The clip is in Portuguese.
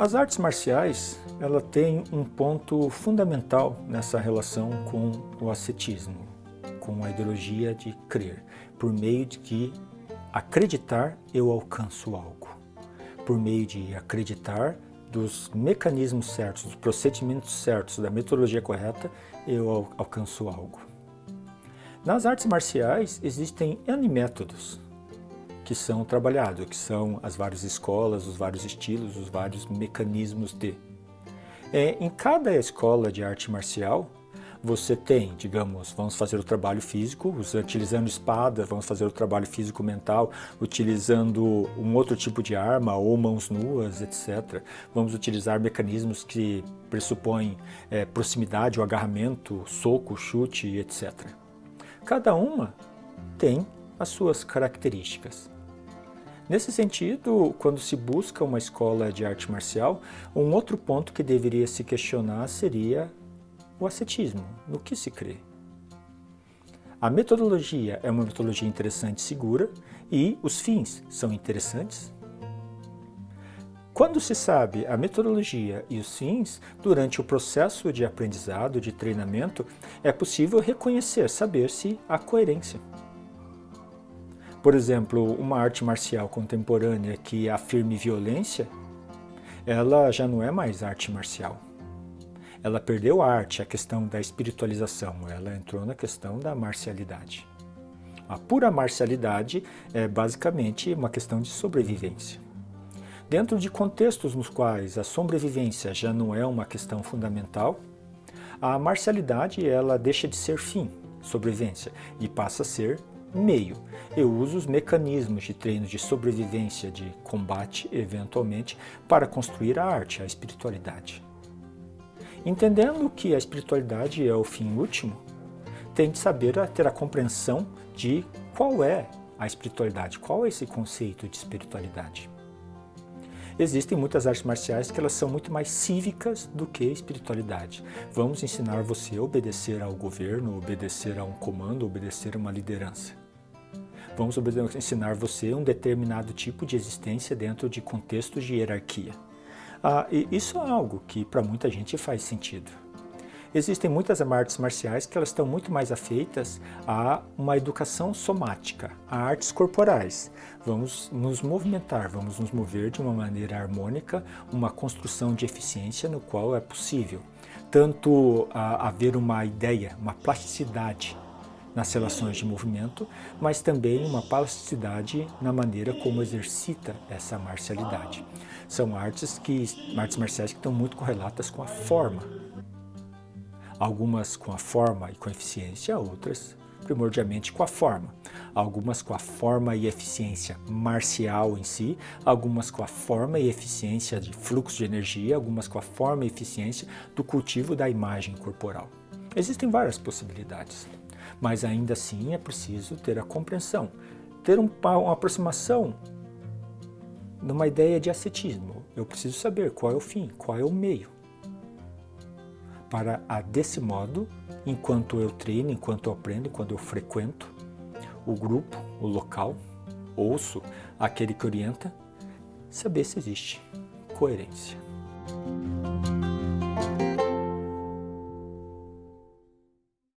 As artes marciais, ela tem um ponto fundamental nessa relação com o ascetismo, com a ideologia de crer, por meio de que acreditar eu alcanço algo, por meio de acreditar dos mecanismos certos, dos procedimentos certos, da metodologia correta, eu alcanço algo. Nas artes marciais existem N métodos que são trabalhados, que são as várias escolas, os vários estilos, os vários mecanismos de. Em cada escola de arte marcial, você tem, digamos, vamos fazer o trabalho físico, utilizando espada, vamos fazer o trabalho físico-mental, utilizando um outro tipo de arma, ou mãos nuas, etc. Vamos utilizar mecanismos que pressupõem proximidade, o agarramento, soco, chute, etc. Cada uma tem as suas características. Nesse sentido, quando se busca uma escola de arte marcial, um outro ponto que deveria se questionar seria o ascetismo, no que se crê. A metodologia é uma metodologia interessante e segura, e os fins são interessantes? Quando se sabe a metodologia e os fins, durante o processo de aprendizado, de treinamento, é possível reconhecer, saber se há coerência. Por exemplo, uma arte marcial contemporânea que afirme violência, ela já não é mais arte marcial. Ela perdeu a arte, a questão da espiritualização, ela entrou na questão da marcialidade. A pura marcialidade é basicamente uma questão de sobrevivência. Dentro de contextos nos quais a sobrevivência já não é uma questão fundamental, a marcialidade ela deixa de ser fim, sobrevivência, e passa a ser meio. Eu uso os mecanismos de treino de sobrevivência, de combate, eventualmente, para construir a arte, a espiritualidade. Entendendo que a espiritualidade é o fim último, tem de saber ter a compreensão de qual é a espiritualidade, qual é esse conceito de espiritualidade. Existem muitas artes marciais que elas são muito mais cívicas do que espiritualidade. Vamos ensinar você a obedecer ao governo, obedecer a um comando, obedecer a uma liderança. Vamos ensinar você um determinado tipo de existência dentro de contextos de hierarquia. E isso é algo que para muita gente faz sentido. Existem muitas artes marciais que elas estão muito mais afeitas a uma educação somática, a artes corporais. Vamos nos movimentar, vamos nos mover de uma maneira harmônica, uma construção de eficiência no qual é possível. Tanto haver uma ideia, uma plasticidade nas relações de movimento, mas também uma plasticidade na maneira como exercita essa marcialidade. São artes marciais que estão muito correlatas com a forma. Algumas com a forma e com a eficiência, outras primordialmente com a forma. Algumas com a forma e eficiência marcial em si, algumas com a forma e eficiência de fluxo de energia, algumas com a forma e eficiência do cultivo da imagem corporal. Existem várias possibilidades, mas ainda assim é preciso ter a compreensão, ter uma aproximação numa ideia de ascetismo. Eu preciso saber qual é o fim, qual é o meio. Para, desse modo, enquanto eu treino, enquanto eu aprendo, enquanto eu frequento o grupo, o local, ouço aquele que orienta, saber se existe coerência.